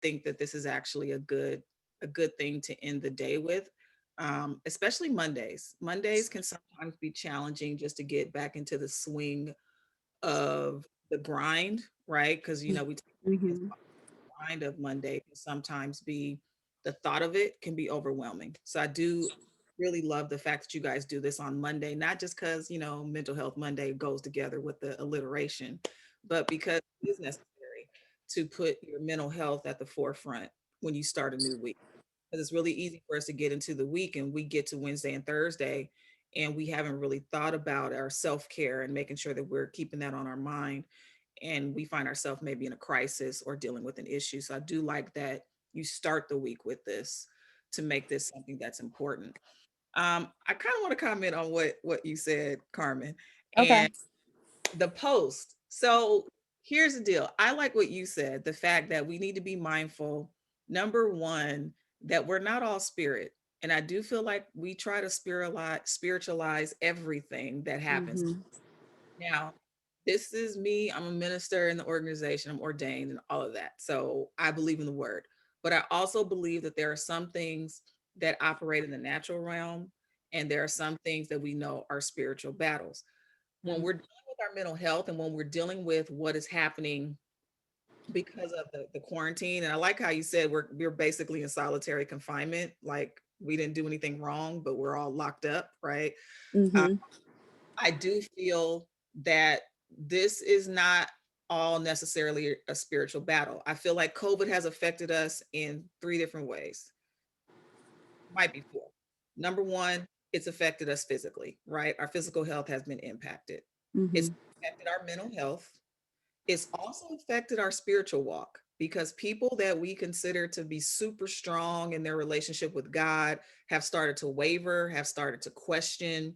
think that this is actually a good thing to end the day with. Especially Mondays. Mondays can sometimes be challenging just to get back into the swing of the grind, right? Because we take the weekends Mm-hmm. off. The grind of Monday can sometimes be the thought of it can be overwhelming. So I do really love the fact that you guys do this on Monday, not just because Mental Health Monday goes together with the alliteration, but because it is necessary to put your mental health at the forefront when you start a new week. Because it's really easy for us to get into the week and we get to Wednesday and Thursday and we haven't really thought about our self-care and making sure that we're keeping that on our mind, and we find ourselves maybe in a crisis or dealing with an issue. So I do like that you start the week with this to make this something that's important. I kind of want to comment on what you said, Carmen, Okay. and the post. So here's the deal. I like what you said, the fact that we need to be mindful, number one, that we're not all spirit. And I do feel like we try to spiritualize everything that happens. Mm-hmm. Now, this is me. I'm a minister in the organization. I'm ordained and all of that. So I believe in the word. But I also believe that there are some things that operate in the natural realm, and there are some things that we know are spiritual battles. When we're dealing with our mental health and when we're dealing with what is happening because of the quarantine, and I like how you said we're basically in solitary confinement, like we didn't do anything wrong, but we're all locked up, right? Uh, Mm-hmm. I do feel that this is not all necessarily a spiritual battle. I feel like COVID has affected us in three different ways, might be four. Number one, it's affected us physically, right? Our physical health has been impacted. Mm-hmm. It's affected our mental health. It's also affected our spiritual walk because people that we consider to be super strong in their relationship with God have started to waver, have started to question,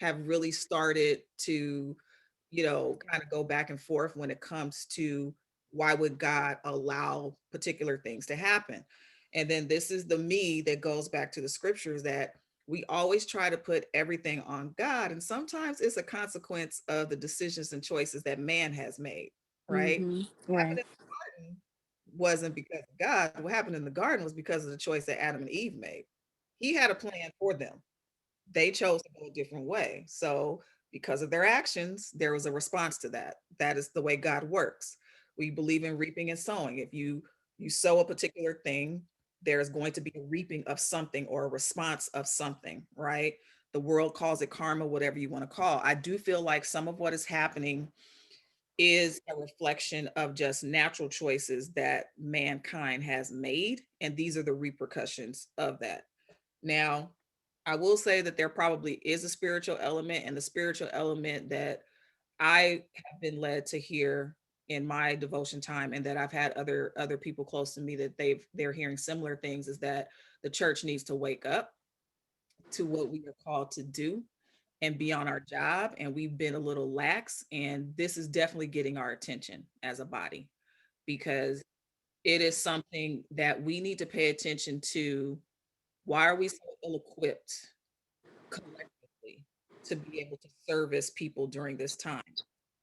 have really started to, kind of go back and forth when it comes to why would God allow particular things to happen. And then this is the me that goes back to the scriptures that we always try to put everything on God. And sometimes it's a consequence of the decisions and choices that man has made, right? Mm-hmm. What Right. happened in the garden wasn't because of God. What happened in the garden was because of the choice that Adam and Eve made. He had a plan for them. They chose to go a different way. So, because of their actions, there was a response to that. That is the way God works. We believe in reaping and sowing. If you sow a particular thing, there's going to be a reaping of something or a response of something, right? The world calls it karma, whatever you want to call. I do feel like some of what is happening is a reflection of just natural choices that mankind has made, and these are the repercussions of that. Now, I will say that there probably is a spiritual element, and the spiritual element that I have been led to hear in my devotion time, and that I've had other people close to me that they're hearing similar things, is that the church needs to wake up to what we are called to do and be on our job, and we've been a little lax, and this is definitely getting our attention as a body, because it is something that we need to pay attention to. Why are we so ill-equipped collectively to be able to service people during this time?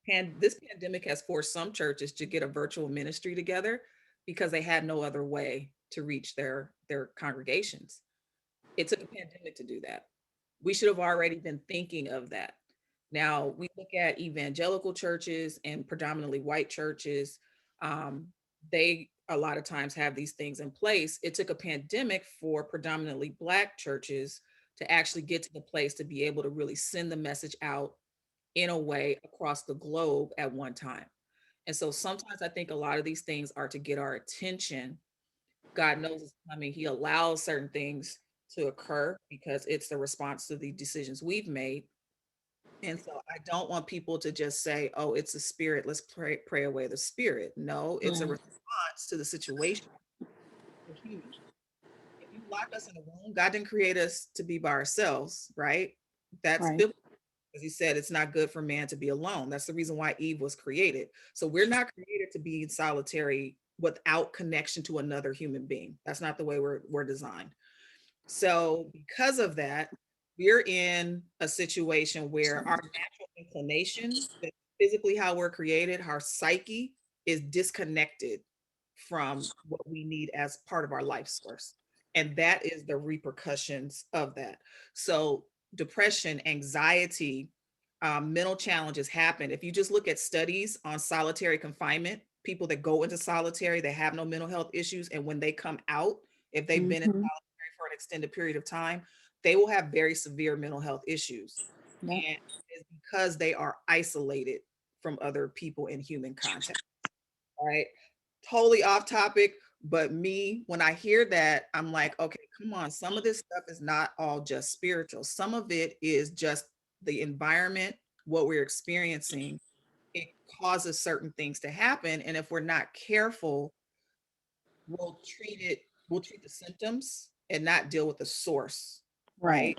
And this pandemic has forced some churches to get a virtual ministry together because they had no other way to reach their congregations. It took a pandemic to do that. We should have already been thinking of that. Now, we look at evangelical churches and predominantly white churches. They a lot of times have these things in place. It took a pandemic for predominantly Black churches to actually get to the place to be able to really send the message out in a way across the globe at one time. And so sometimes I think a lot of these things are to get our attention. God knows it's coming. He allows certain things to occur because it's the response to the decisions we've made. And so I don't want people to just say, oh, it's a spirit. Let's pray away the spirit. No, it's a Right. response to the situation. We're human. If you lock us in a room, God didn't create us to be by ourselves, right? That's Right. biblical. As he said, it's not good for man to be alone. That's the reason why Eve was created. So we're not created to be solitary without connection to another human being. That's not the way we're designed. So because of that, we're in a situation where our natural inclination, that physically how we're created, our psyche is disconnected from what we need as part of our life source. And that is the repercussions of that. So, depression, anxiety, mental challenges happen. If you just look at studies on solitary confinement, people that go into solitary, they have no mental health issues. And when they come out, if they've been in Mm-hmm. solitary for an extended period of time, they will have very severe mental health issues. Yep. And it's because they are isolated from other people in human contact, right? Totally off topic, but me, when I hear that, I'm like, okay, come on. Some of this stuff is not all just spiritual. Some of it is just the environment, what we're experiencing. It causes certain things to happen. And if we're not careful, we'll treat it, we'll treat the symptoms and not deal with the source, Right. right?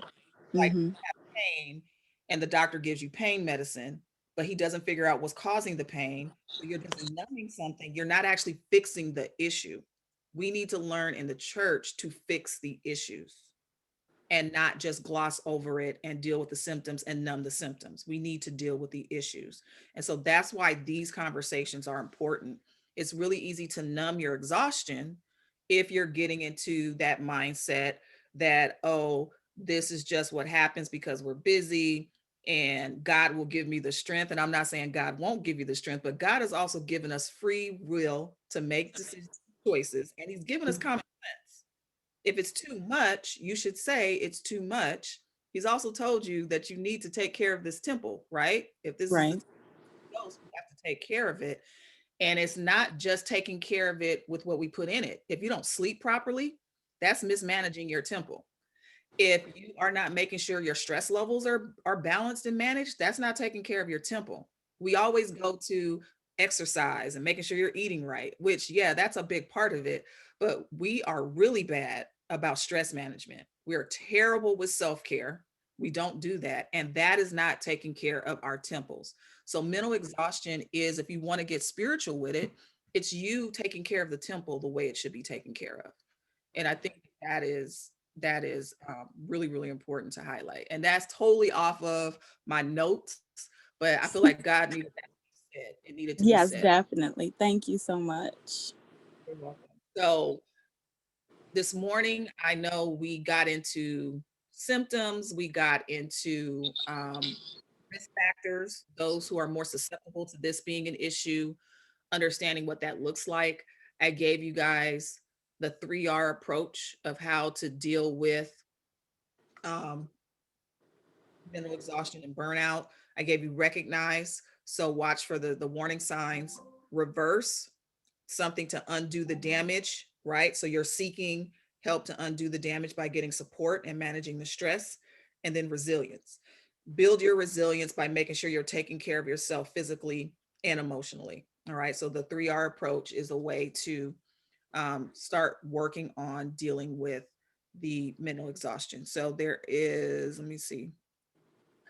Like Mm-hmm. pain, and the doctor gives you pain medicine, but he doesn't figure out what's causing the pain. So you're just numbing something. You're not actually fixing the issue. We need to learn in the church to fix the issues and not just gloss over it and deal with the symptoms and numb the symptoms. We need to deal with the issues. And so that's why these conversations are important. It's really easy to numb your exhaustion if you're getting into that mindset that, oh, this is just what happens because we're busy and God will give me the strength. And I'm not saying God won't give you the strength, but God has also given us free will to make decisions, choices, and He's given us common sense. If it's too much, you should say it's too much. He's also told you that you need to take care of this temple, right? If this is the Right. ghost, we have to take care of it. And it's not just taking care of it with what we put in it. If you don't sleep properly, that's mismanaging your temple. If you are not making sure your stress levels are balanced and managed, that's not taking care of your temple. We always go to exercise and making sure you're eating right, which yeah, that's a big part of it, but we are really bad about stress management. We're terrible with self-care. We don't do that, and that is not taking care of our temples. So mental exhaustion is, if you want to get spiritual with it, it's you taking care of the temple the way it should be taken care of. And I think that is really really important to highlight. And that's totally off of my notes, but I feel like God needed that to be said. It needed to be Yes, said. definitely. Thank you so much. You're welcome. So this morning, I know we got into symptoms, we got into risk factors, those who are more susceptible to this being an issue, understanding what that looks like. I gave you guys the 3R approach of how to deal with um, mental exhaustion and burnout. I gave you recognize, so watch for the warning signs. Reverse, something to undo the damage, right? So you're seeking help to undo the damage by getting support and managing the stress. And then resilience, build your resilience by making sure you're taking care of yourself physically and emotionally. All right, so the 3R approach is a way to start working on dealing with the mental exhaustion. So there is, let me see,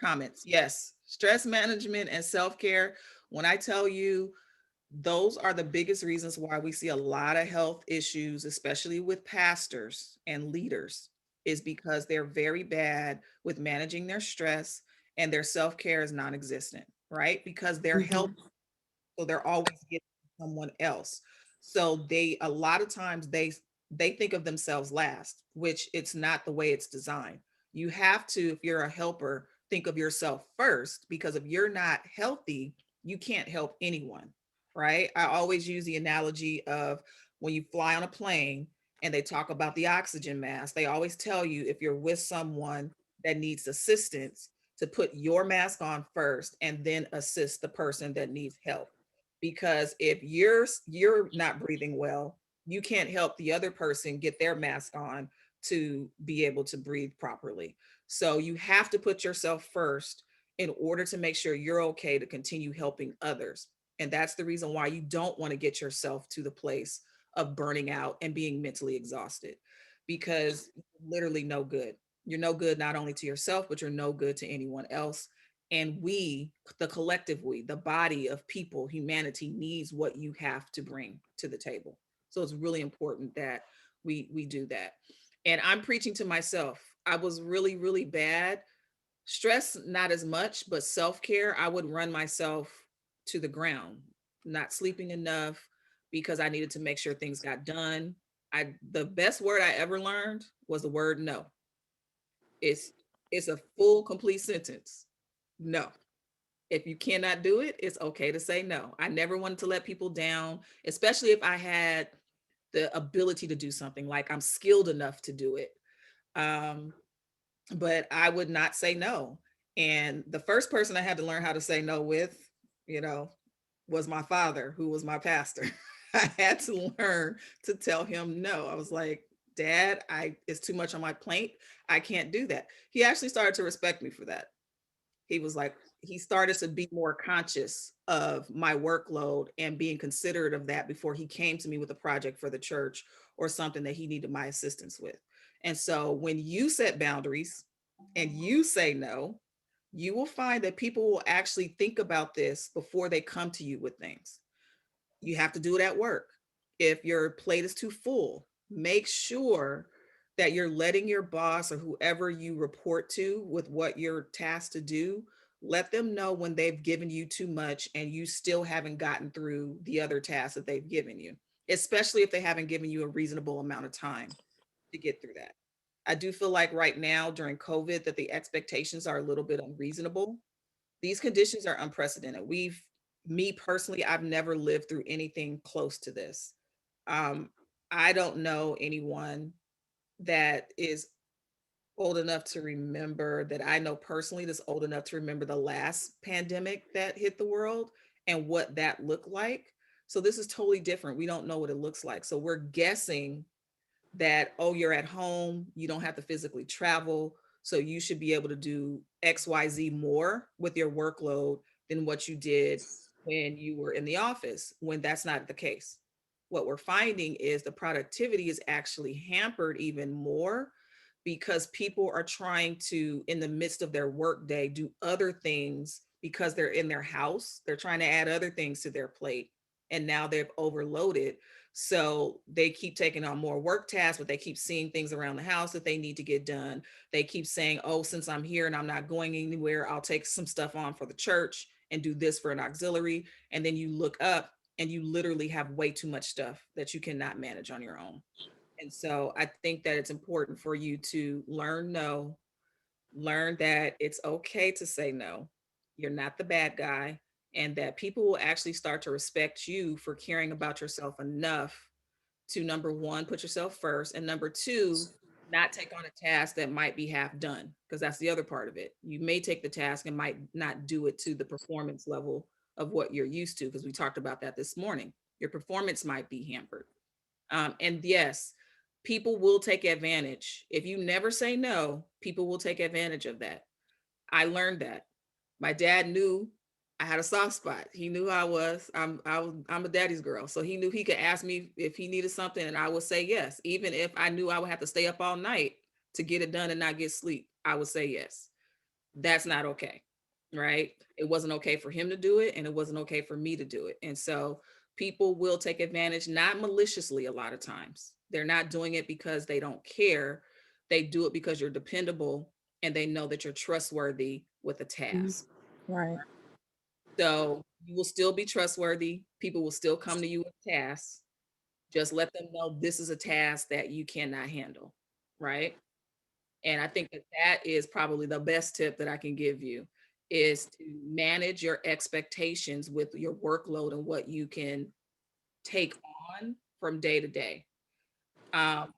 comments. Yes, stress management and self care. When I tell you, those are the biggest reasons why we see a lot of health issues, especially with pastors and leaders, is because they're very bad with managing their stress and their self care is non existent, right? Because they're help, Mm-hmm. so they're always getting someone else. So they, a lot of times they think of themselves last, which it's not the way it's designed. You have to, if you're a helper, think of yourself first, because if you're not healthy, you can't help anyone, right? I always use the analogy of when you fly on a plane and they talk about the oxygen mask, they always tell you, if you're with someone that needs assistance, to put your mask on first and then assist the person that needs help. Because if you're not breathing well, you can't help the other person get their mask on to be able to breathe properly. So you have to put yourself first in order to make sure you're okay to continue helping others. And that's the reason why you don't want to get yourself to the place of burning out and being mentally exhausted, because you're literally no good. You're no good not only to yourself, but you're no good to anyone else. And we, the collective we, the body of people, humanity needs what you have to bring to the table. So it's really important that we do that. And I'm preaching to myself. I was really really bad. Stress not as much, but self-care, I would run myself to the ground. Not sleeping enough, because I needed to make sure things got done. The best word I ever learned was the word no. It's it's a full complete sentence. No. If you cannot do it, it's okay to say no. I never wanted to let people down, especially if I had the ability to do something, like I'm skilled enough to do it. Um, but I would not say no. And the first person I had to learn how to say no with, you know, was my father, who was my pastor. I had to learn to tell him no. I was like, Dad, I it's too much on my plate. I can't do that. He actually started to respect me for that. He was like, he started to be more conscious of my workload and being considerate of that before he came to me with a project for the church or something that he needed my assistance with. And so when you set boundaries and you say no, you will find that people will actually think about this before they come to you with things. You have to do it at work. If your plate is too full, make sure that you're letting your boss or whoever you report to with what you're tasked to do, let them know when they've given you too much and you still haven't gotten through the other tasks that they've given you, especially if they haven't given you a reasonable amount of time to get through that. I do feel like right now during COVID that the expectations are a little bit unreasonable. These conditions are unprecedented. Me personally, I've never lived through anything close to this. Um, I don't know anyone that is old enough to remember, that I know personally that's old enough to remember the last pandemic that hit the world and what that looked like. So this is totally different. We don't know what it looks like. So we're guessing that, oh, you're at home, you don't have to physically travel, so you should be able to do XYZ more with your workload than what you did when you were in the office, when that's not the case. What we're finding is the productivity is actually hampered even more because people are trying to, in the midst of their workday, do other things because they're in their house. They're trying to add other things to their plate. And now they've overloaded. So they keep taking on more work tasks, but they keep seeing things around the house that they need to get done. They keep saying, oh, since I'm here and I'm not going anywhere, I'll take some stuff on for the church and do this for an auxiliary. And then you look up and you literally have way too much stuff that you cannot manage on your own. And so I think that it's important for you to learn no, learn that it's okay to say no. You're not the bad guy, and that people will actually start to respect you for caring about yourself enough to, number one, put yourself first, and number two, not take on a task that might be half done, because that's the other part of it. You may take the task and might not do it to the performance level of what you're used to, because we talked about that this morning. Your performance might be hampered. And yes, people will take advantage. If you never say no, people will take advantage of that. I learned that. My dad knew I had a soft spot. He knew I was. I'm a daddy's girl, so he knew he could ask me if he needed something, and I would say yes, even if I knew I would have to stay up all night to get it done and not get sleep. I would say yes. That's not okay, right? It wasn't okay for him to do it, and it wasn't okay for me to do it. And so people will take advantage, not maliciously a lot of times. They're not doing it because they don't care. They do it because you're dependable and they know that you're trustworthy with a Mhm. task. Right. So you will still be trustworthy. People will still come to you with tasks. Just let them know this is a task that you cannot handle, right? And I think that that is probably the best tip that I can give you, is to manage your expectations with your workload and what you can take on from day to day. Um,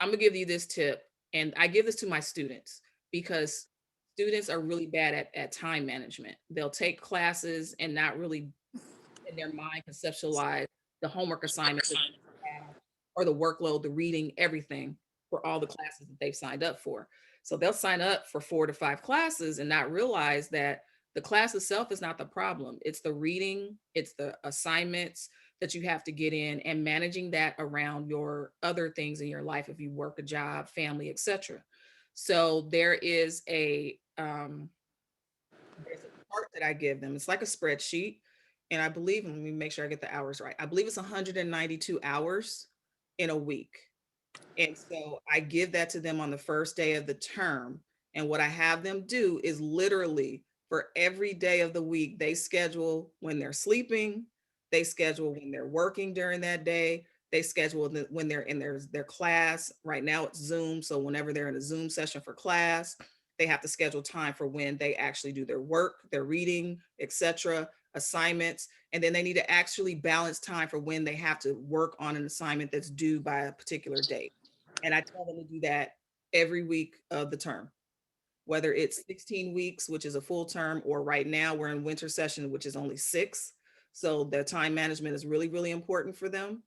I'm gonna give you this tip, and I give this to my students because students are really bad at time management. They'll take classes and not really in their mind conceptualize the homework assignments that they have, or the workload, the reading, everything for all the classes that they've signed up for. So they'll sign up for 4 to 5 classes and not realize that the class itself is not the problem. It's the reading, it's the assignments that you have to get in, and managing that around your other things in your life if you work a job, family, etc. So there's a chart that I give them. It's like a spreadsheet. And I believe, let me make sure I get the hours right. I believe it's 192 hours in a week. And so I give that to them on the first day of the term. And what I have them do is literally for every day of the week, they schedule when they're sleeping, They schedule when they're working during that day. They schedule when they're in their class. Right now it's Zoom, so whenever they're in a Zoom session for class, they have to schedule time for when they actually do their work, their reading, etc., assignments, and then they need to actually balance time for when they have to work on an assignment that's due by a particular date. And I tell them to do that every week of the term, whether it's 16 weeks, which is a full term, or right now we're in winter session, which is only 6. So their time management is really, really important for them.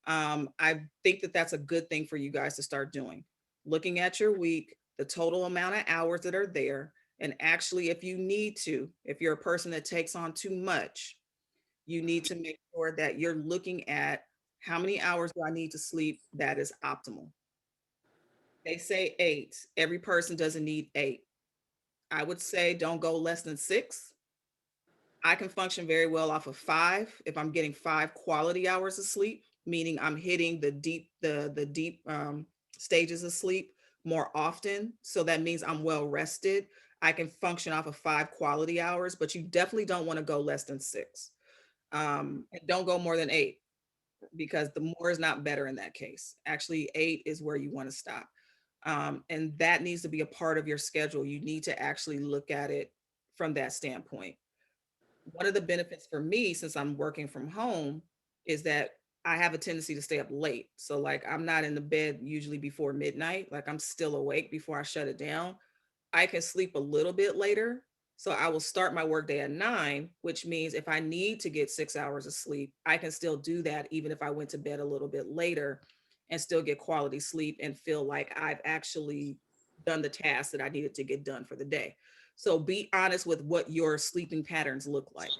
I think that that's a good thing for you guys to start doing. Looking at your week, the total amount of hours that are there, and actually, if you need to, if you're a person that takes on too much, you need to make sure that you're looking at how many hours do I need to sleep that is optimal. They say 8. Every person doesn't need 8. I would say don't go less than 6. I can function very well off of 5 if I'm getting 5 quality hours of sleep, meaning I'm hitting the deep stages of sleep more often. So that means I'm well rested. I can function off of 5 quality hours, but you definitely don't want to go less than 6. And don't go more than 8, because the more is not better in that case. Actually, 8 is where you want to stop. And that needs to be a part of your schedule. You need to actually look at it from that standpoint. One of the benefits for me, since I'm working from home, is that I have a tendency to stay up late. So, like, I'm not in the bed usually before midnight. Like, I'm still awake before I shut it down. I can sleep a little bit later. So I will start my workday at 9, which means if I need to get 6 hours of sleep, I can still do that even if I went to bed a little bit later and still get quality sleep and feel like I've actually done the task that I needed to get done for the day. So be honest with what your sleeping patterns look like.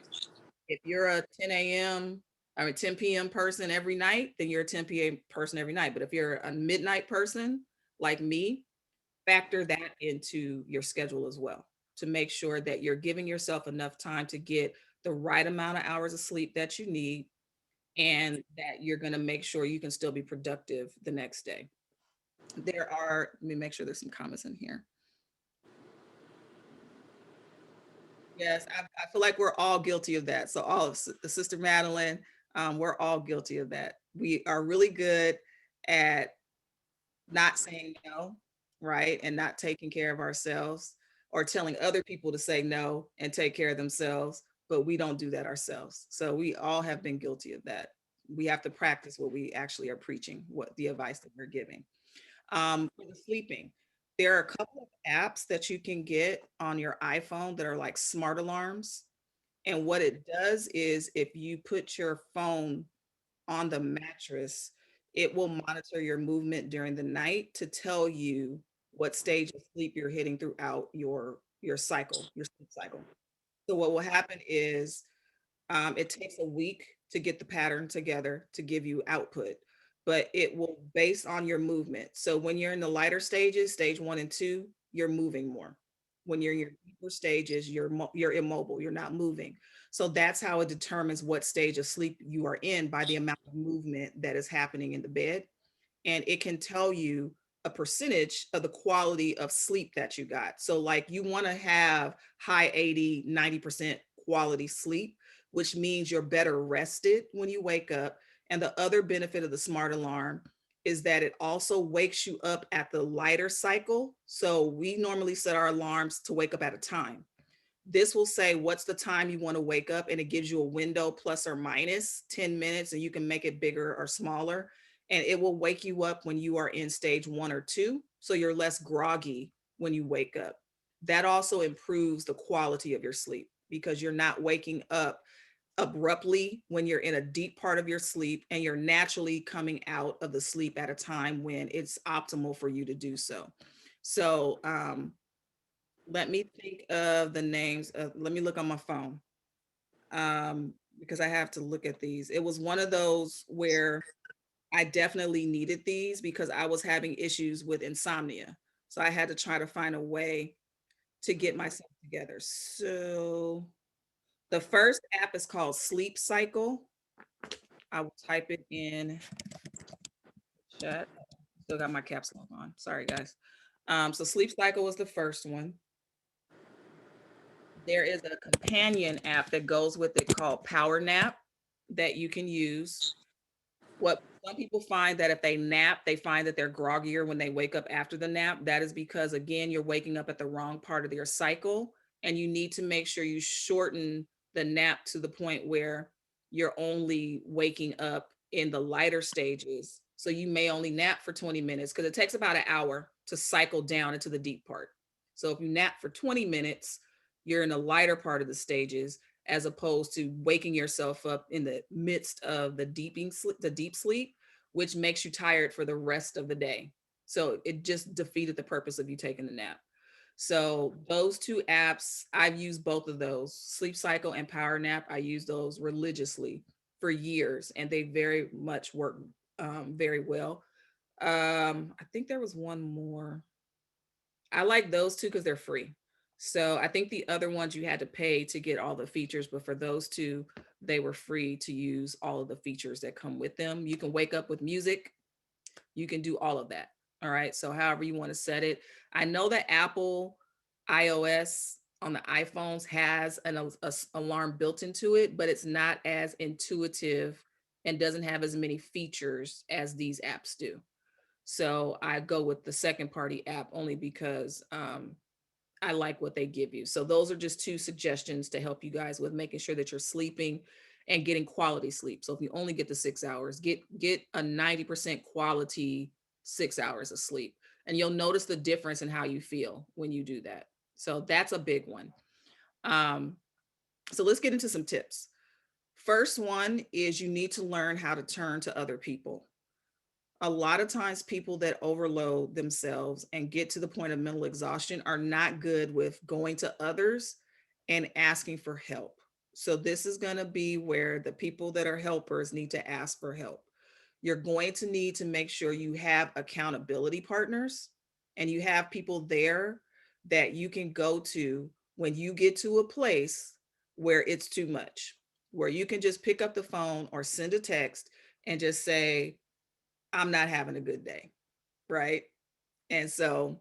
If you're a 10 a.m., I mean 10 p.m. person every night, then you're a 10 p.m. person every night. But if you're a midnight person like me, factor that into your schedule as well to make sure that you're giving yourself enough time to get the right amount of hours of sleep that you need, and that you're going to make sure you can still be productive the next day. Let me make sure there's some comments in here. Yes, I feel like we're all guilty of that. So all of the Sister Madeline, we're all guilty of that. We are really good at not saying no, right? And not taking care of ourselves, or telling other people to say no and take care of themselves, but we don't do that ourselves. So we all have been guilty of that. We have to practice what we actually are preaching, what the advice that we're giving. For the sleeping, there are a couple of apps that you can get on your iPhone that are like smart alarms. And what it does is if you put your phone on the mattress, it will monitor your movement during the night to tell you what stage of sleep you're hitting throughout your cycle, your sleep cycle. So what will happen is it takes a week to get the pattern together to give you output, but it will based on your movement. So when you're in the lighter stages, stage 1 and 2, you're moving more. When you're in your deeper stages, you're immobile, you're not moving. So that's how it determines what stage of sleep you are in, by the amount of movement that is happening in the bed. And it can tell you a percentage of the quality of sleep that you got. So like you want to have high 80, 90% quality sleep, which means you're better rested when you wake up. And the other benefit of the smart alarm is that it also wakes you up at the lighter cycle. So we normally set our alarms to wake up at a time. This will say what's the time you want to wake up, and it gives you a window plus or minus 10 minutes, and you can make it bigger or smaller. And it will wake you up when you are in stage 1 or 2. So you're less groggy when you wake up. That also improves the quality of your sleep because you're not waking up abruptly when you're in a deep part of your sleep, and you're naturally coming out of the sleep at a time when it's optimal for you to do so. So, let me think of the names. Let me look on my phone, because I have to look at these. It was one of those where I definitely needed these because I was having issues with insomnia. So I had to try to find a way to get myself together. So the first app is called Sleep Cycle. I will type it in chat. Still got my caps lock on. Sorry, guys. So Sleep Cycle was the first one. There is a companion app that goes with it called Power Nap. that you can use. What some people find that if they nap, they find that they're groggier when they wake up after the nap. That is because, again, you're waking up at the wrong part of your cycle, and you need to make sure you shorten the nap to the point where you're only waking up in the lighter stages. So you may only nap for 20 minutes because it takes about an hour to cycle down into the deep part. So if you nap for 20 minutes, you're in the lighter part of the stages, as opposed to waking yourself up in the midst of the deep sleep, which makes you tired for the rest of the day. So it just defeated the purpose of you taking the nap. So those two apps, I've used both of those, Sleep Cycle and Power Nap. I use those religiously for years, and they very much work very well. I think there was one more. I like those two because they're free. So I think the other ones you had to pay to get all the features, but for those two, they were free to use all of the features that come with them. You can wake up with music, you can do all of that. All right. So however you want to set it. I know that Apple iOS on the iPhones has an alarm built into it, but it's not as intuitive and doesn't have as many features as these apps do. So I go with the second party app only because I like what they give you. So those are just two suggestions to help you guys with making sure that you're sleeping and getting quality sleep. So if you only get the 6 hours, get a 90% quality 6 hours of sleep. And you'll notice the difference in how you feel when you do that. So that's a big one. Um, so let's get into some tips. First one is you need to learn how to turn to other people. A lot of times people that overload themselves and get to the point of mental exhaustion are not good with going to others and asking for help. So this is going to be where the people that are helpers need to ask for help. You're going to need to make sure you have accountability partners and you have people there that you can go to when you get to a place where it's too much, where you can just pick up the phone or send a text and just say, I'm not having a good day, right? And so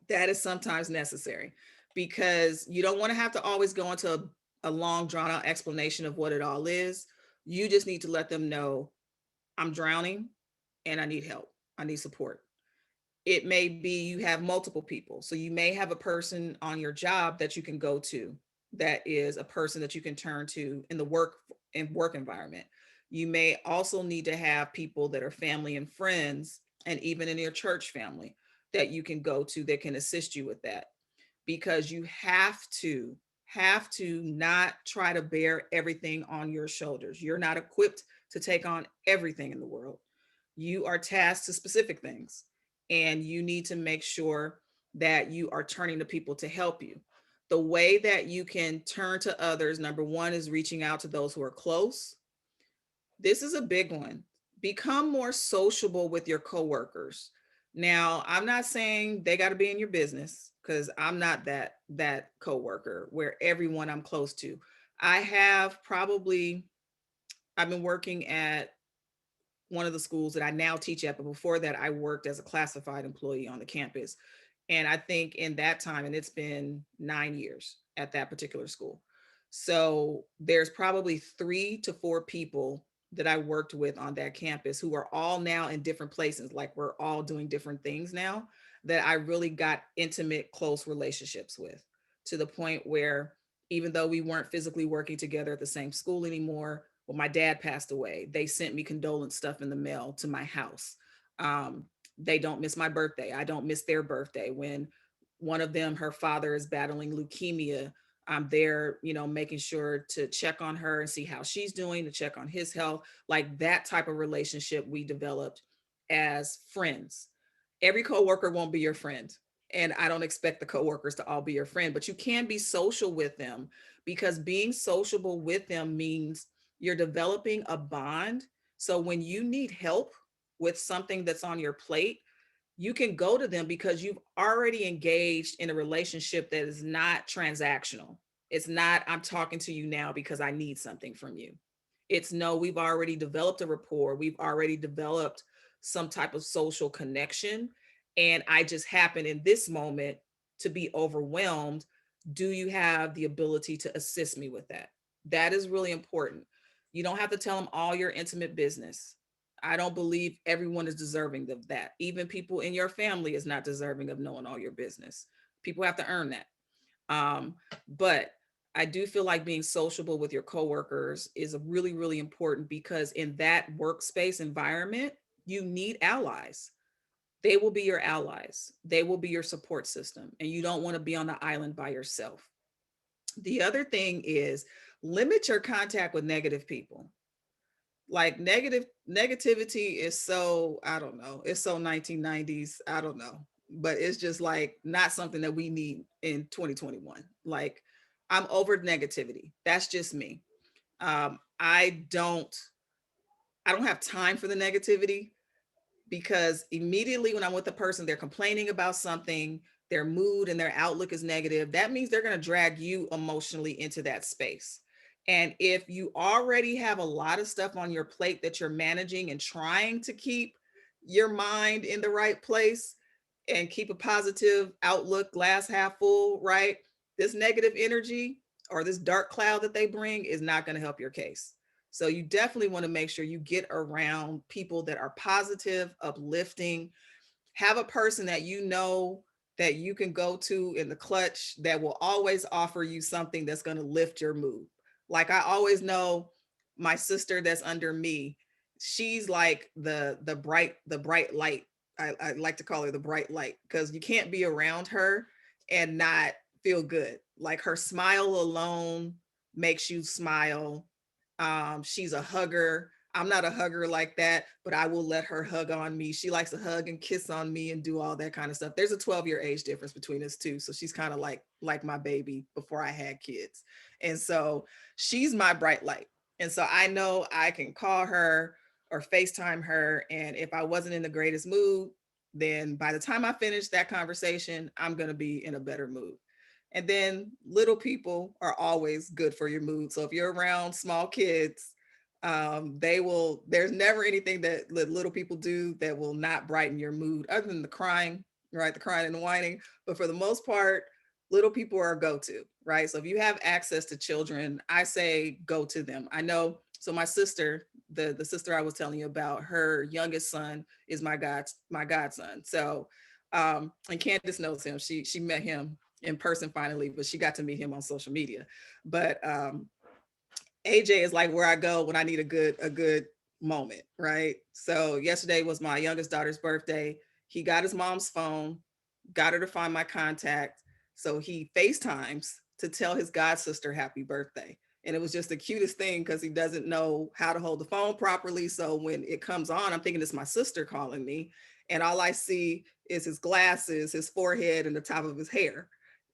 that is sometimes necessary because you don't want to have to always go into a long, drawn out explanation of what it all is. You just need to let them know I'm drowning and I need help. I need support. It may be you have multiple people. So you may have a person on your job that you can go to that is a person that you can turn to in the work environment. You may also need to have people that are family and friends and even in your church family that you can go to that can assist you with that, because you have to not try to bear everything on your shoulders. You're not equipped to take on everything in the world. You are tasked to specific things, and you need to make sure that you are turning to people to help you. The way that you can turn to others, number one, is reaching out to those who are close. This is a big one. Become more sociable with your coworkers. Now, I'm not saying they got to be in your business, because I'm not that coworker where everyone I'm close to. I have probably I've been working at one of the schools that I now teach at, but before that, I worked as a classified employee on the campus. And I think in that time, and it's been 9 years at that particular school. So there's probably 3 to 4 people that I worked with on that campus who are all now in different places. Like we're all doing different things now, that I really got intimate, close relationships with, to the point where even though we weren't physically working together at the same school anymore, well, my dad passed away. They sent me condolence stuff in the mail to my house. Um, they don't miss my birthday. I don't miss their birthday. When one of them, her father is battling leukemia, I'm there, making sure to check on her and see how she's doing, to check on his health. Like that type of relationship we developed as friends. Every coworker won't be your friend. And I don't expect the coworkers to all be your friend, but you can be social with them, because being sociable with them means you're developing a bond. So when you need help with something that's on your plate, you can go to them because you've already engaged in a relationship that is not transactional. It's not, I'm talking to you now because I need something from you. It's no, we've already developed a rapport. We've already developed some type of social connection. And I just happen in this moment to be overwhelmed. Do you have the ability to assist me with that? That is really important. You don't have to tell them all your intimate business. I don't believe everyone is deserving of that. Even people in your family is not deserving of knowing all your business. People have to earn that. But I do feel like being sociable with your coworkers is really, really important, because in that workspace environment, you need allies. They will be your allies. They will be your support system. And you don't want to be on the island by yourself. The other thing is limit your contact with negative people. Like negativity is so, I don't know, it's so 1990s, I don't know, but it's just like not something that we need in 2021. Like, I'm over negativity. That's just me. um i don't I don't have time for the negativity, because immediately when I'm with a person, they're complaining about something, their mood and their outlook is negative. That means they're going to drag you emotionally into that space. And if you already have a lot of stuff on your plate that you're managing and trying to keep your mind in the right place and keep a positive outlook, glass half full, right? This negative energy or this dark cloud that they bring is not going to help your case. So you definitely want to make sure you get around people that are positive, uplifting. Have a person that you know that you can go to in the clutch that will always offer you something that's going to lift your mood. Like, I always know my sister that's under me. She's like the bright light. I like to call her the bright light, because you can't be around her and not feel good. Like, her smile alone makes you smile. She's a hugger. I'm not a hugger like that, but I will let her hug on me. She likes to hug and kiss on me and do all that kind of stuff. There's a 12-year age difference between us two, so she's kind of like my baby before I had kids. And so she's my bright light. And so I know I can call her or FaceTime her, and if I wasn't in the greatest mood, then by the time I finish that conversation, I'm going to be in a better mood. And then little people are always good for your mood. So if you're around small kids, they will, there's never anything that little people do that will not brighten your mood, other than the crying, right? The crying and the whining. But for the most part, little people are a go-to, right? So if you have access to children, I say go to them. I know, so my sister, the sister I was telling you about, her youngest son is my godson. So and Candace knows him. She met him in person finally, but she got to meet him on social media. But AJ is like where I go when I need a good moment, right? So yesterday was my youngest daughter's birthday. He got his mom's phone, got her to find my contact. So he FaceTimes to tell his god sister happy birthday. And it was just the cutest thing, because he doesn't know how to hold the phone properly. So when it comes on, I'm thinking it's my sister calling me. And all I see is his glasses, his forehead, and the top of his hair,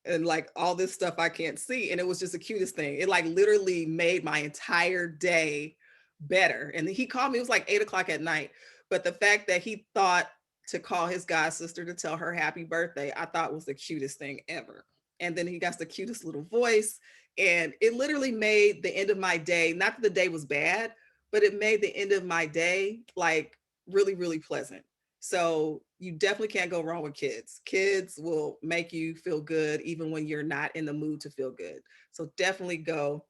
and like all this stuff I can't see. And it was just the cutest thing. It like literally made my entire day better. And he called me, it was like 8 o'clock at night. But the fact that he thought to call his god sister to tell her happy birthday, I thought was the cutest thing ever. And then he got the cutest little voice. And it literally made the end of my day, not that the day was bad, but it made the end of my day like really, really pleasant. So you definitely can't go wrong with kids. Kids will make you feel good even when you're not in the mood to feel good. So definitely go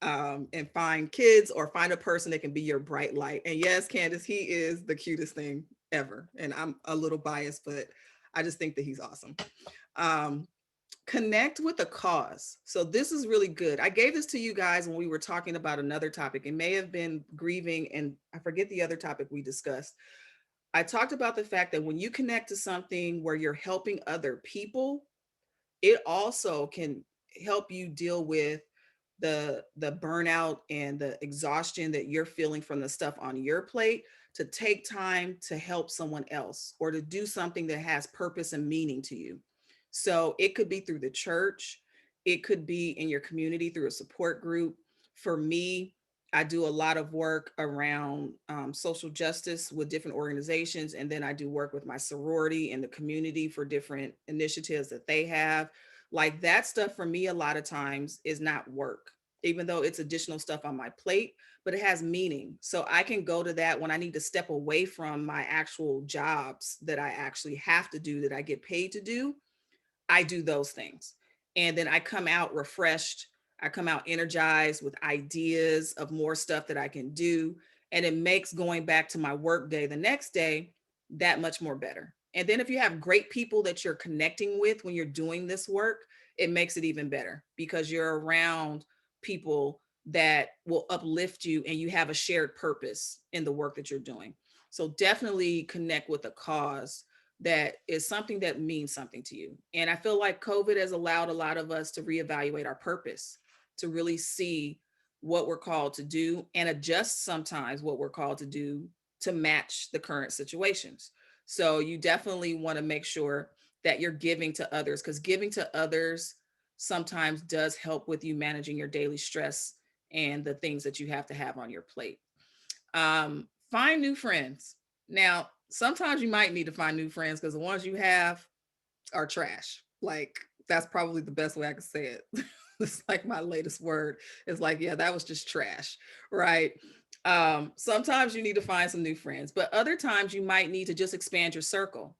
and find kids, or find a person that can be your bright light. And yes, Candace, he is the cutest thing ever. And I'm a little biased, but I just think that he's awesome. Um, Connect with a cause. So this is really good. I gave this to you guys when we were talking about another topic. It may have been grieving, and I forget the other topic we discussed. I talked about the fact that when you connect to something where you're helping other people, it also can help you deal with the burnout and the exhaustion that you're feeling from the stuff on your plate, to take time to help someone else or to do something that has purpose and meaning to you. So it could be through the church, it could be in your community through a support group. For me, I do a lot of work around social justice with different organizations. And then I do work with my sorority and the community for different initiatives that they have. Like, that stuff for me, a lot of times is not work, even though it's additional stuff on my plate, but it has meaning. So I can go to that when I need to step away from my actual jobs that I actually have to do, that I get paid to do. I do those things. And then I come out refreshed, I come out energized with ideas of more stuff that I can do. And it makes going back to my work day the next day that much more better. And then if you have great people that you're connecting with when you're doing this work, it makes it even better because you're around people that will uplift you and you have a shared purpose in the work that you're doing. So definitely connect with a cause that is something that means something to you. And I feel like COVID has allowed a lot of us to reevaluate our purpose, to really see what we're called to do and adjust sometimes what we're called to do to match the current situations. So you definitely want to make sure that you're giving to others because giving to others sometimes does help with you managing your daily stress and the things that you have to have on your plate. Find new friends. Now, sometimes you might need to find new friends because the ones you have are trash. Like, that's probably the best way I could say it. It's like my latest word is like, yeah, that was just trash, right? Sometimes you need to find some new friends, but other times you might need to just expand your circle.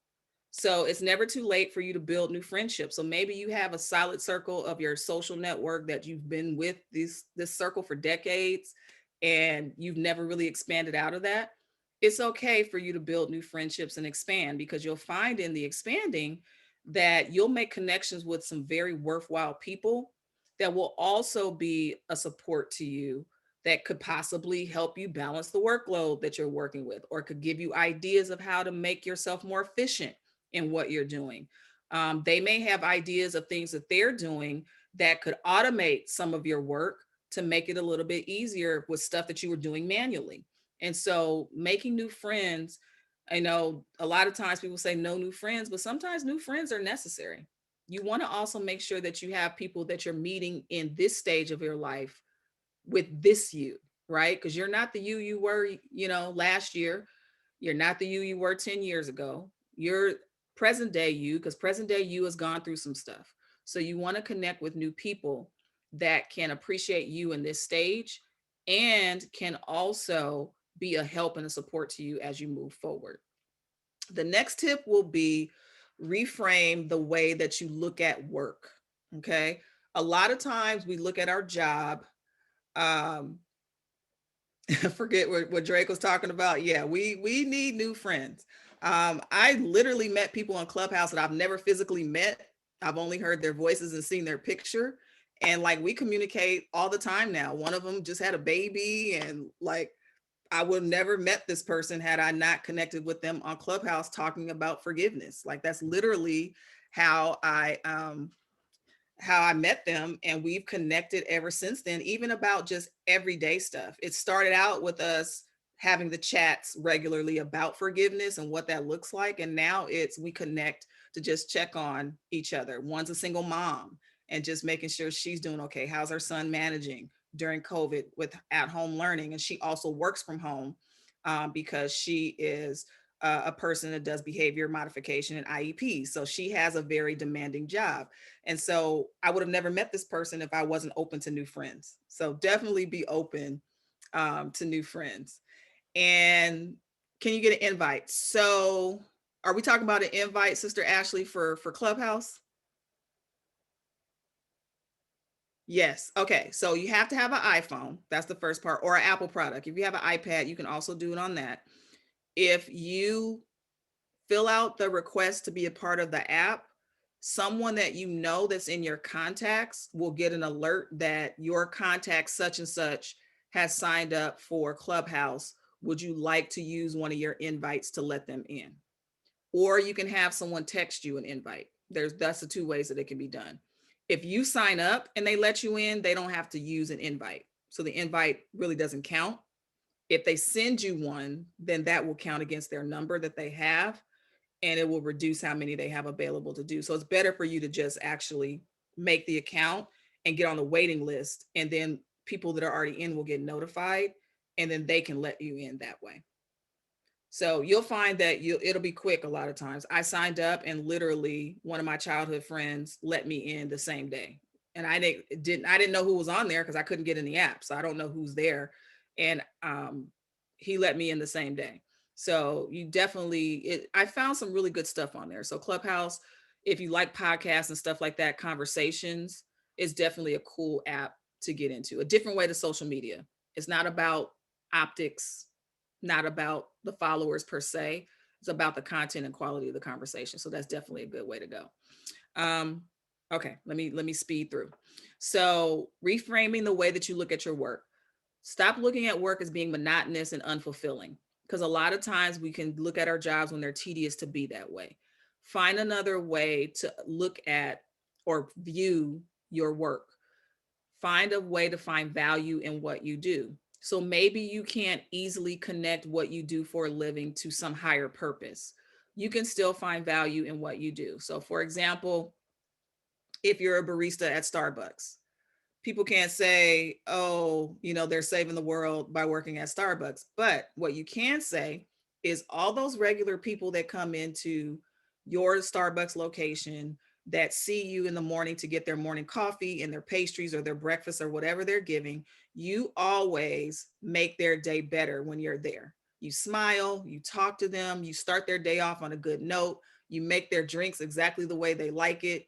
So it's never too late for you to build new friendships. So maybe you have a solid circle of your social network that you've been with this circle for decades and you've never really expanded out of that. It's okay for you to build new friendships and expand because you'll find in the expanding that you'll make connections with some very worthwhile people that will also be a support to you that could possibly help you balance the workload that you're working with or could give you ideas of how to make yourself more efficient in what you're doing. They may have ideas of things that they're doing that could automate some of your work to make it a little bit easier with stuff that you were doing manually. And so making new friends, I know a lot of times people say no new friends, but sometimes new friends are necessary. You want to also make sure that you have people that you're meeting in this stage of your life with this you, right? Because you're not the you were, last year. You're not the you were 10 years ago. You're present day you, because present day you has gone through some stuff. So you want to connect with new people that can appreciate you in this stage and can also be a help and a support to you as you move forward. The next tip will be reframe the way that you look at work. Okay. A lot of times we look at our job. Um, I forget what Drake was talking about. Yeah, we need new friends. I literally met people on Clubhouse that I've never physically met. I've only heard their voices and seen their picture. And like we communicate all the time now. One of them just had a baby, and like I would have never met this person had I not connected with them on Clubhouse talking about forgiveness. Like that's literally how I met them, and we've connected ever since then, even about just everyday stuff. It started out with us having the chats regularly about forgiveness and what that looks like, and now it's we connect to just check on each other. One's a single mom and just making sure she's doing okay. How's her son managing during COVID with at home learning? And she also works from home because she is a person that does behavior modification and IEP. So she has a very demanding job. And so I would have never met this person if I wasn't open to new friends. So definitely be open to new friends. And can you get an invite? So are we talking about an invite, Sister Ashley, for Clubhouse? Yes. Okay. So you have to have an iPhone. That's the first part, or an Apple product. If you have an iPad, you can also do it on that. If you fill out the request to be a part of the app, someone that you know that's in your contacts will get an alert that your contact such and such has signed up for Clubhouse. Would you like to use one of your invites to let them in? Or you can have someone text you an invite. That's the two ways that it can be done. If you sign up and they let you in, they don't have to use an invite. So the invite really doesn't count. If they send you one, then that will count against their number that they have, and it will reduce how many they have available to do. So it's better for you to just actually make the account and get on the waiting list. And then people that are already in will get notified, and then they can let you in that way. So you'll find that it'll be quick a lot of times. I signed up and literally one of my childhood friends let me in the same day. And I didn't know who was on there because I couldn't get in the app. So I don't know who's there. And he let me in the same day. So you definitely I found some really good stuff on there. So Clubhouse, if you like podcasts and stuff like that, conversations is definitely a cool app to get into, a different way to social media. It's not about optics, not about the followers per se. It's about the content and quality of the conversation. So that's definitely a good way to go. Um, okay, let me speed through. So reframing the way that you look at your work. Stop looking at work as being monotonous and unfulfilling, because a lot of times we can look at our jobs when they're tedious to be that way. Find another way to look at or view your work. Find a way to find value in what you do. So maybe you can't easily connect what you do for a living to some higher purpose. You can still find value in what you do. So, for example, if you're a barista at Starbucks, people can't say, oh, they're saving the world by working at Starbucks. But what you can say is all those regular people that come into your Starbucks location that see you in the morning to get their morning coffee and their pastries or their breakfast or whatever they're giving, you always make their day better when you're there. You smile, you talk to them, you start their day off on a good note, you make their drinks exactly the way they like it.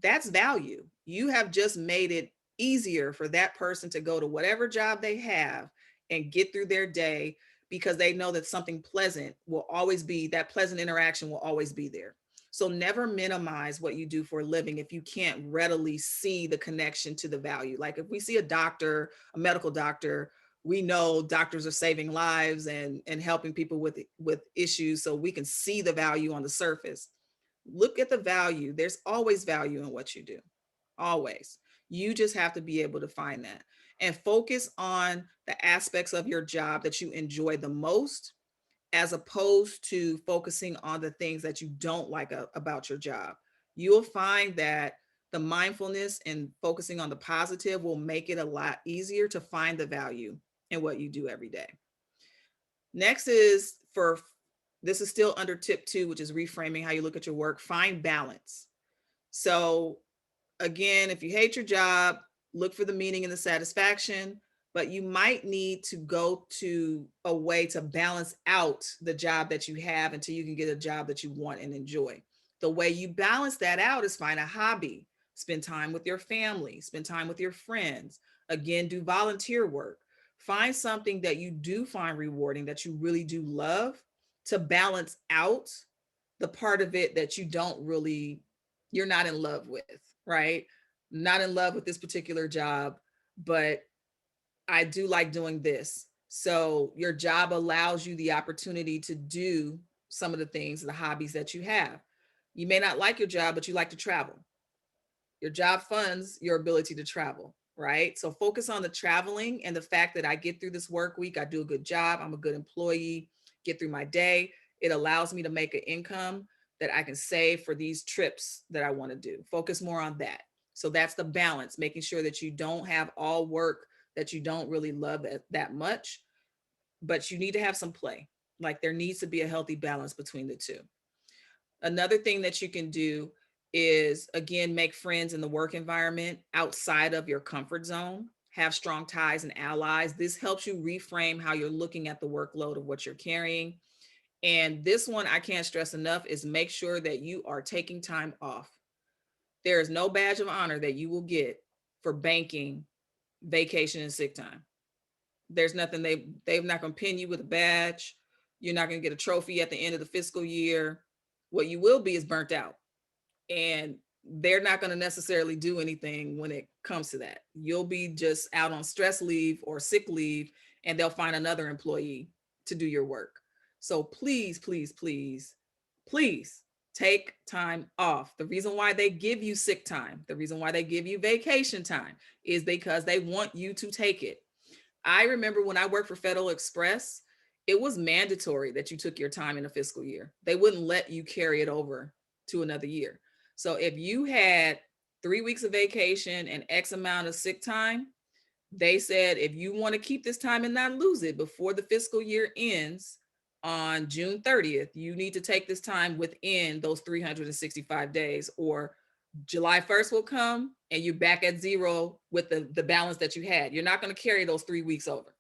That's value. You have just made it easier for that person to go to whatever job they have and get through their day, because they know that something pleasant will always be, that pleasant interaction will always be there. So never minimize what you do for a living if you can't readily see the connection to the value. Like if we see a doctor, a medical doctor, we know doctors are saving lives and helping people with issues, so we can see the value on the surface. Look at the value. There's always value in what you do. Always. You just have to be able to find that and focus on the aspects of your job that you enjoy the most, as opposed to focusing on the things that you don't like about your job. You'll find that the mindfulness and focusing on the positive will make it a lot easier to find the value in what you do every day. Next is for this is still under tip 2, which is reframing how you look at your work. Find balance. So again, if you hate your job, look for the meaning and the satisfaction, but you might need to go to a way to balance out the job that you have until you can get a job that you want and enjoy. The way you balance that out is find a hobby, spend time with your family, spend time with your friends, again, do volunteer work. Find something that you do find rewarding, that you really do love, to balance out the part of it that you don't really, you're not in love with, right? Not in love with this particular job, but I do like doing this. So your job allows you the opportunity to do some of the things, the hobbies that you have. You may not like your job, but you like to travel. Your job funds your ability to travel, right? So focus on the traveling and the fact that I get through this work week, I do a good job, I'm a good employee, get through my day. It allows me to make an income that I can save for these trips that I want to do. Focus more on that. So that's the balance, making sure that you don't have all work that you don't really love that much, but you need to have some play. Like there needs to be a healthy balance between the two. Another thing that you can do is, again, make friends in the work environment outside of your comfort zone. Have strong ties and allies. This helps you reframe how you're looking at the workload of what you're carrying. And this one I can't stress enough is make sure that you are taking time off. There is no badge of honor that you will get for banking vacation and sick time. There's nothing, they're not going to pin you with a badge. You're not going to get a trophy at the end of the fiscal year. What you will be is burnt out, and they're not going to necessarily do anything when it comes to that. You'll be just out on stress leave or sick leave, and they'll find another employee to do your work. So please, please, please, please take time off. The reason why they give you sick time, the reason why they give you vacation time is because they want you to take it. I remember when I worked for Federal Express, it was mandatory that you took your time in a fiscal year. They wouldn't let you carry it over to another year. So if you had 3 weeks of vacation and X amount of sick time, they said if you want to keep this time and not lose it before the fiscal year ends on June 30th, you need to take this time within those 365 days, or July 1st will come and you're back at zero with the balance that you had. You're not going to carry those 3 weeks over.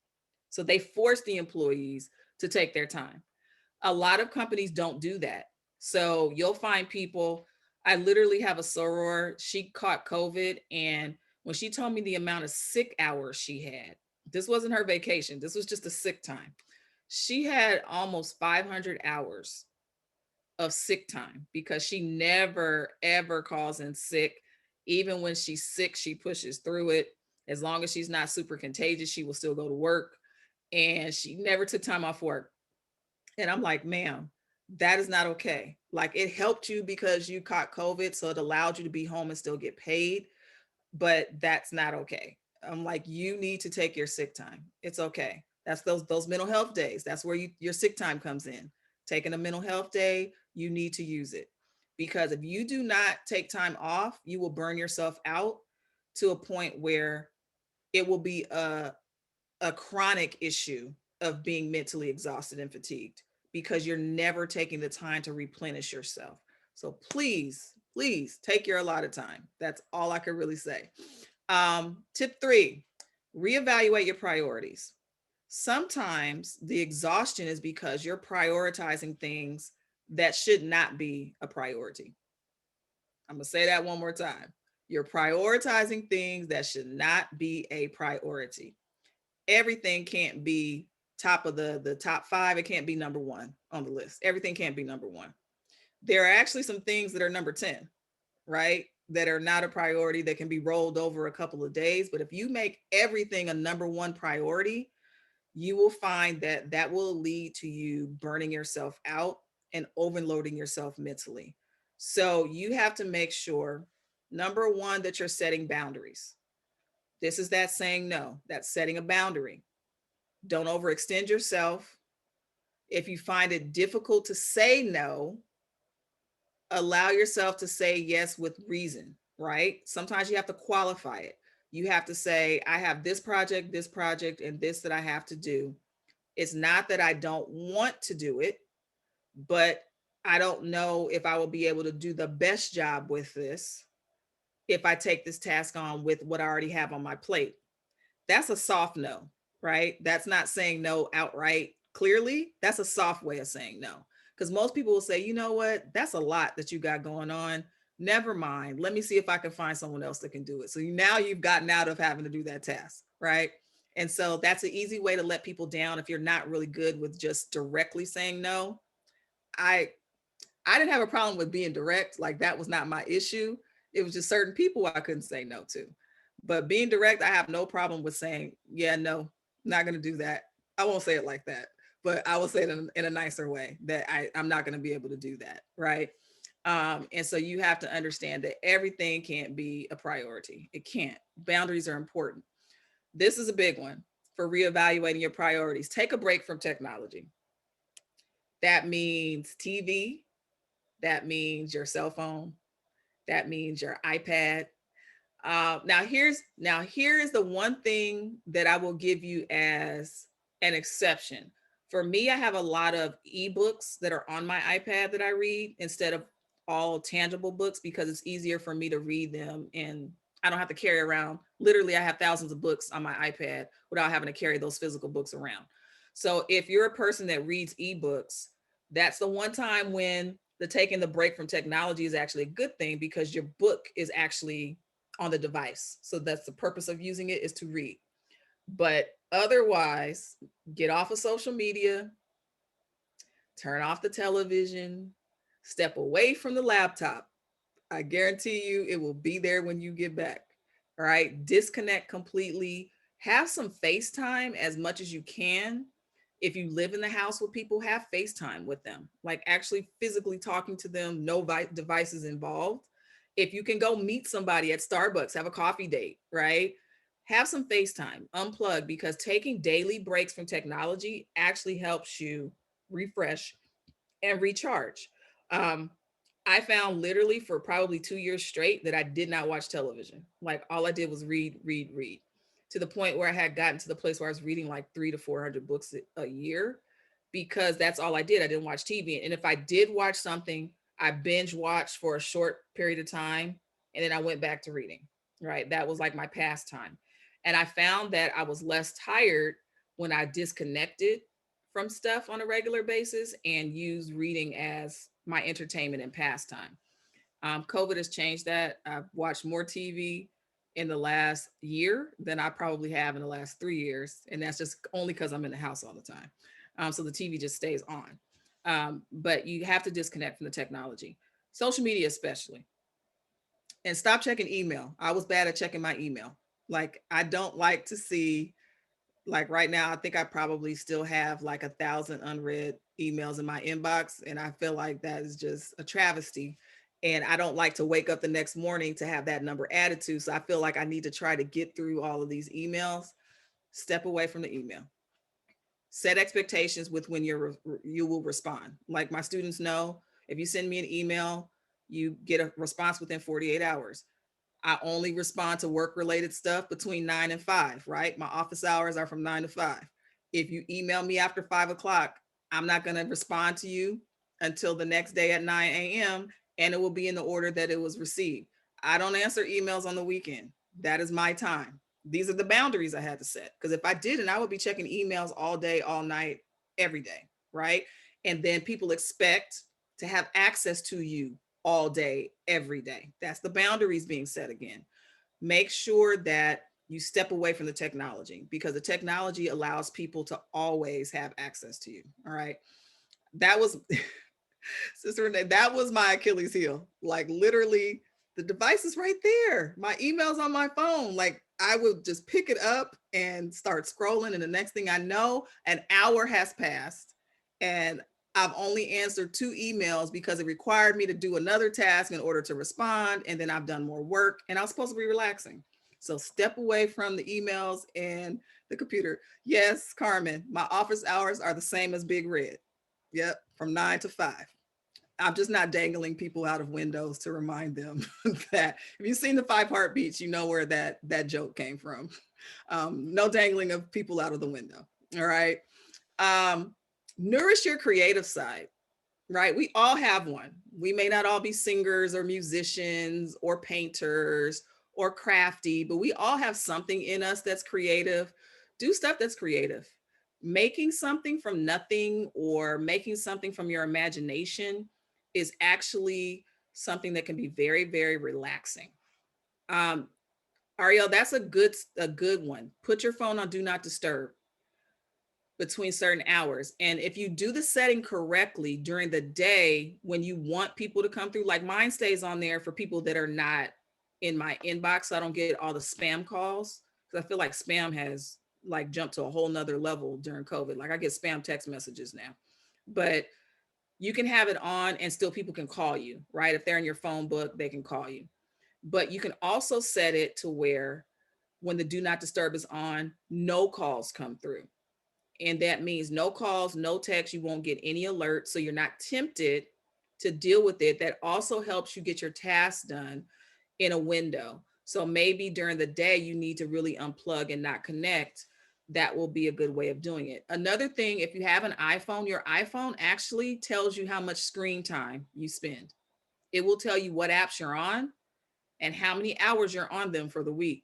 So they force the employees to take their time. A lot of companies don't do that. So you'll find people, I literally have a soror, she caught COVID, and When she told me the amount of sick hours she had, this wasn't her vacation, this was just a sick time. She had almost 500 hours of sick time because she never ever calls in sick. Even when she's sick, she pushes through it. As long as she's not super contagious, she will still go to work. And she never took time off work. And I'm like, ma'am, that is not okay. Like, it helped you because you caught COVID, so it allowed you to be home and still get paid, but that's not okay. I'm like, you need to take your sick time. It's okay. That's those mental health days. That's where your sick time comes in. Taking a mental health day, you need to use it. Because if you do not take time off, you will burn yourself out to a point where it will be a chronic issue of being mentally exhausted and fatigued because you're never taking the time to replenish yourself. So please, please take your allotted time. That's all I could really say. Tip 3, reevaluate your priorities. Sometimes the exhaustion is because you're prioritizing things that should not be a priority. I'm going to say that one more time. You're prioritizing things that should not be a priority. Everything can't be top of the top 5. It can't be number 1 on the list. Everything can't be number 1. There are actually some things that are number 10, right? That are not a priority, that can be rolled over a couple of days. But if you make everything a number 1 priority, you will find that that will lead to you burning yourself out and overloading yourself mentally. So you have to make sure, number 1, that you're setting boundaries. This is that saying no, that's setting a boundary. Don't overextend yourself. If you find it difficult to say no, allow yourself to say yes with reason, right? Sometimes you have to qualify it. You have to say, I have this project, and this that I have to do. It's not that I don't want to do it, but I don't know if I will be able to do the best job with this if I take this task on with what I already have on my plate. That's a soft no, right? That's not saying no outright clearly. That's a soft way of saying no. Because most people will say, you know what, that's a lot that you got going on. Never mind. Let me see if I can find someone else that can do it. So now you've gotten out of having to do that task, right? And so that's an easy way to let people down if you're not really good with just directly saying no. I I didn't have a problem with being direct. Like, that was not my issue. It was just certain people I couldn't say no to. But being direct, I have no problem with saying, yeah, no, not going to do that. I won't say it like that, but I will say it in a nicer way that I'm not going to be able to do that. Right. And so you have to understand that everything can't be a priority. It can't. Boundaries are important. This is a big one for reevaluating your priorities. Take a break from technology. That means TV, that means your cell phone. That means your iPad. Here is the one thing that I will give you as an exception. For me, I have a lot of ebooks that are on my iPad that I read instead of all tangible books because it's easier for me to read them, and I don't have to carry around. Literally, I have thousands of books on my iPad without having to carry those physical books around. So if you're a person that reads ebooks, that's the one time when the taking the break from technology is actually a good thing because your book is actually on the device. So that's the purpose of using it, is to read. But otherwise, get off of social media, turn off the television, step away from the laptop. I guarantee you it will be there when you get back. All right. Disconnect completely. Have some FaceTime as much as you can. If you live in the house with people, have FaceTime with them, like actually physically talking to them, no devices involved. If you can go meet somebody at Starbucks, have a coffee date, right? Have some FaceTime, unplug, because taking daily breaks from technology actually helps you refresh and recharge. Um, I found literally for probably 2 years straight that I did not watch television. Like, all I did was read, read, read, to the point where I had gotten to the place where I was reading like 300 to 400 books a year because that's all I did. I didn't watch TV. And if I did watch something, I binge watched for a short period of time and then I went back to reading, right? That was like my pastime. And I found that I was less tired when I disconnected from stuff on a regular basis and use reading as my entertainment and pastime. COVID has changed that. I've watched more TV. in the last year than I probably have in the last 3 years. And that's just only because I'm in the house all the time. So the TV just stays on. But you have to disconnect from the technology, social media especially, and stop checking email. I was bad at checking my email. Like, I don't like to see, like right now, I think I probably still have like 1,000 unread emails in my inbox. And I feel like that is just a travesty. And I don't like to wake up the next morning to have that number added to. So I feel like I need to try to get through all of these emails, step away from the email, set expectations with when you will respond. Like my students know, if you send me an email, you get a response within 48 hours. I only respond to work related stuff between 9 and 5, right? My office hours are from 9 to 5. If you email me after 5 o'clock, I'm not going to respond to you until the next day at 9 a.m. And it will be in the order that it was received. I don't answer emails on the weekend. That is my time. These are the boundaries I had to set. Because if I didn't, I would be checking emails all day, all night, every day, right? And then people expect to have access to you all day, every day. That's the boundaries being set again. Make sure that you step away from the technology, because the technology allows people to always have access to you. All right. That was Sister Renee, that was my Achilles heel. Like, literally, the device is right there. My email's on my phone. Like, I would just pick it up and start scrolling. And the next thing I know, an hour has passed. And I've only answered 2 emails because it required me to do another task in order to respond. And then I've done more work and I was supposed to be relaxing. So step away from the emails and the computer. Yes, Carmen, my office hours are the same as Big Red. Yep, from 9 to 5. I'm just not dangling people out of windows to remind them that if you've seen the 5 heartbeats, you know where that joke came from. No dangling of people out of the window. All right. Nourish your creative side, right? We all have one. We may not all be singers or musicians or painters or crafty, but we all have something in us that's creative. Do stuff that's creative. Making something from nothing or making something from your imagination is actually something that can be very, very relaxing. Um, Ariel, that's a good one. Put your phone on do not disturb between certain hours. And if you do the setting correctly during the day when you want people to come through, like mine stays on there for people that are not in my inbox, so I don't get all the spam calls. Because I feel like spam has like jumped to a whole nother level during COVID. Like I get spam text messages now. But you can have it on and still people can call you, right? If they're in your phone book, they can call you. But you can also set it to where when the do not disturb is on, no calls come through. And that means no calls, no text. You won't get any alerts. So you're not tempted to deal with it. That also helps you get your tasks done in a window. So maybe during the day, you need to really unplug and not connect. That will be a good way of doing it. Another thing, if you have an iPhone, your iPhone actually tells you how much screen time you spend. It will tell you what apps you're on and how many hours you're on them for the week.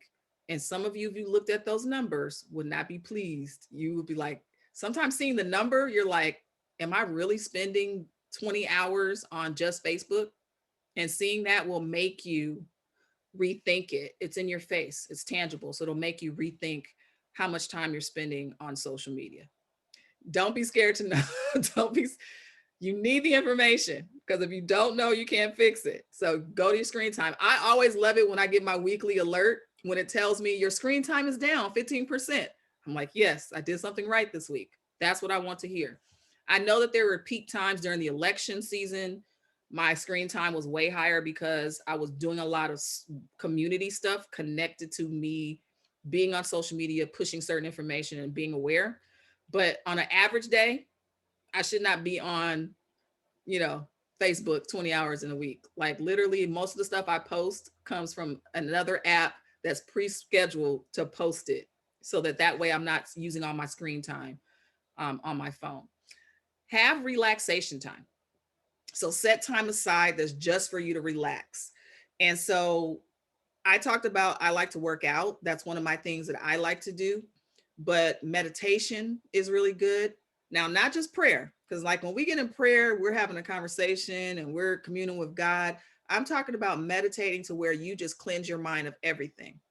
And some of you, if you looked at those numbers, would not be pleased. You would be like, sometimes seeing the number, you're like, am I really spending 20 hours on just Facebook? And seeing that will make you rethink it. It's in your face, it's tangible. So it'll make you rethink how much time you're spending on social media. Don't be scared to know. Don't be, you need the information, because if you don't know, you can't fix it. So go to your screen time. I always love it when I get my weekly alert when it tells me your screen time is down 15%. I'm like, yes, I did something right this week. That's what I want to hear. I know that there were peak times during the election season. My screen time was way higher because I was doing a lot of community stuff connected to me being on social media, pushing certain information and being aware. But on an average day, I should not be on, you know, Facebook 20 hours in a week. Like literally most of the stuff I post comes from another app that's pre-scheduled to post it, so that way I'm not using all my screen time on my phone. Have relaxation time. So set time aside that's just for you to relax. And so I talked about, I like to work out. That's one of my things that I like to do. But meditation is really good. Now, not just prayer, because like when we get in prayer, we're having a conversation and we're communing with God. I'm talking about meditating to where you just cleanse your mind of everything.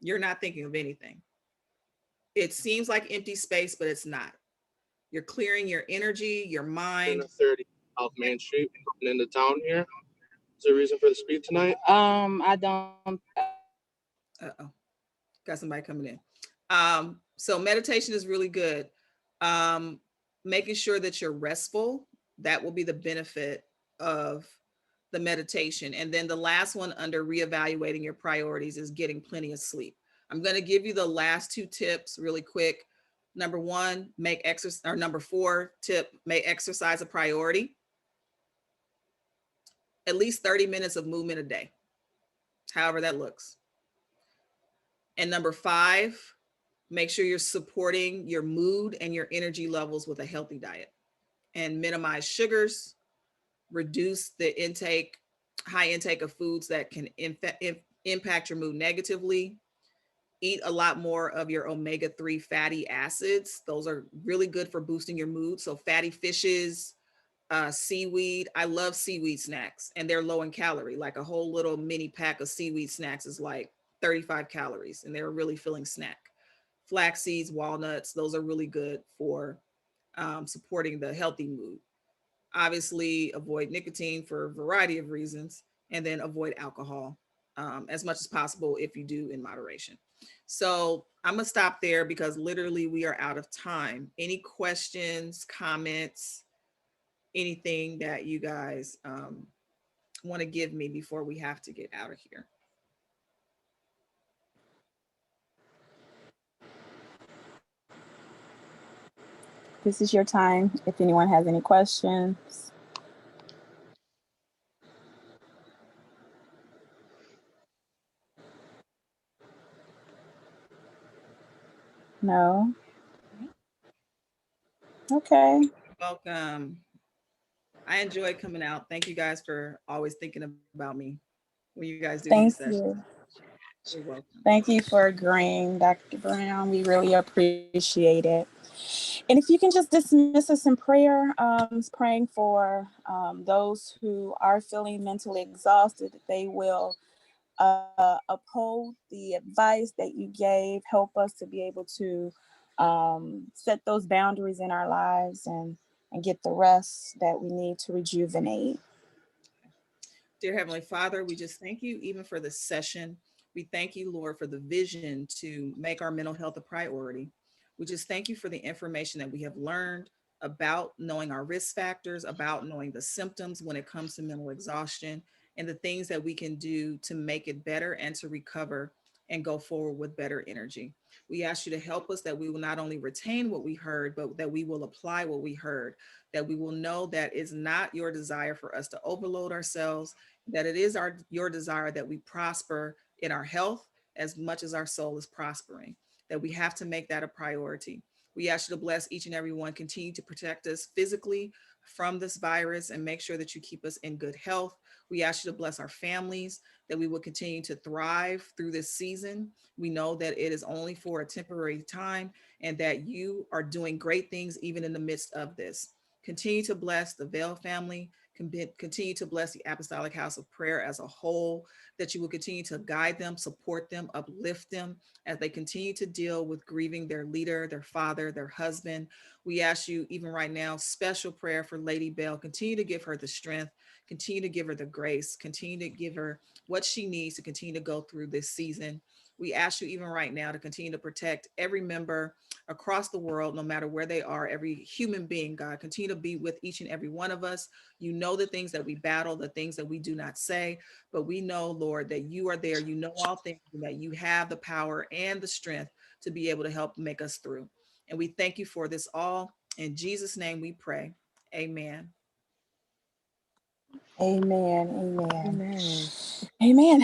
You're not thinking of anything. It seems like empty space, but it's not. You're clearing your energy, your In mind. the 30 South Main Street coming into town here. Is there a reason for the speed tonight? I don't. Uh-oh. Got somebody coming in. So meditation is really good. Um, Making sure that you're restful, that will be the benefit of the meditation. And then the last one under reevaluating your priorities is getting plenty of sleep. I'm going to give you the last two tips really quick. Number one, make exercise, or number four tip, make exercise a priority. At least 30 minutes of movement a day, however that looks. And number five, make sure you're supporting your mood and your energy levels with a healthy diet and minimize sugars, reduce the intake, high intake of foods that can impact your mood negatively. Eat a lot more of your omega-3 fatty acids. Those are really good for boosting your mood. So, fatty fishes, seaweed. I love seaweed snacks, and they're low in calorie. Like a whole little mini pack of seaweed snacks is like 35 calories, and they're a really filling snack. Flax seeds, walnuts, those are really good for supporting the healthy mood. Obviously, avoid nicotine for a variety of reasons, and then avoid alcohol as much as possible if you do in moderation. So I'm gonna stop there because literally we are out of time. Any questions, comments, anything that you guys want to give me before we have to get out of here? This is your time. If anyone has any questions. No. Okay. Welcome. I enjoyed coming out. Thank you guys for always thinking about me when you guys do these Thank sessions. you. You're welcome. Thank you for agreeing, Dr. Brown. We really appreciate it. And if you can just dismiss us in prayer, praying for those who are feeling mentally exhausted, that they will uphold the advice that you gave, help us to be able to set those boundaries in our lives and get the rest that we need to rejuvenate. Dear Heavenly Father, we just thank you even for this session. We thank you, Lord, for the vision to make our mental health a priority. We just thank you for the information that we have learned about knowing our risk factors, about knowing the symptoms when it comes to mental exhaustion, and the things that we can do to make it better and to recover and go forward with better energy. We ask you to help us that we will not only retain what we heard, but that we will apply what we heard, that we will know that it's not your desire for us to overload ourselves, that it is your desire that we prosper in our health as much as our soul is prospering, that we have to make that a priority. We ask you to bless each and every one, continue to protect us physically from this virus and make sure that you keep us in good health. We ask you to bless our families, that we will continue to thrive through this season. We know that it is only for a temporary time and that you are doing great things even in the midst of this. Continue to bless the Vale family. Continue to bless the Apostolic House of Prayer as a whole, that you will continue to guide them, support them, uplift them as they continue to deal with grieving their leader, their father, their husband. We ask you, even right now, special prayer for Lady Bell. Continue to give her the strength, continue to give her the grace, continue to give her what she needs to continue to go through this season. We ask you, even right now, to continue to protect every member across the world, no matter where they are, every human being, God. Continue to be with each and every one of us. You know the things that we battle, the things that we do not say, but we know, Lord, that you are there. You know all things, and that you have the power and the strength to be able to help make us through. And we thank you for this all. In Jesus' name we pray. Amen. Amen. Amen. Amen. Amen.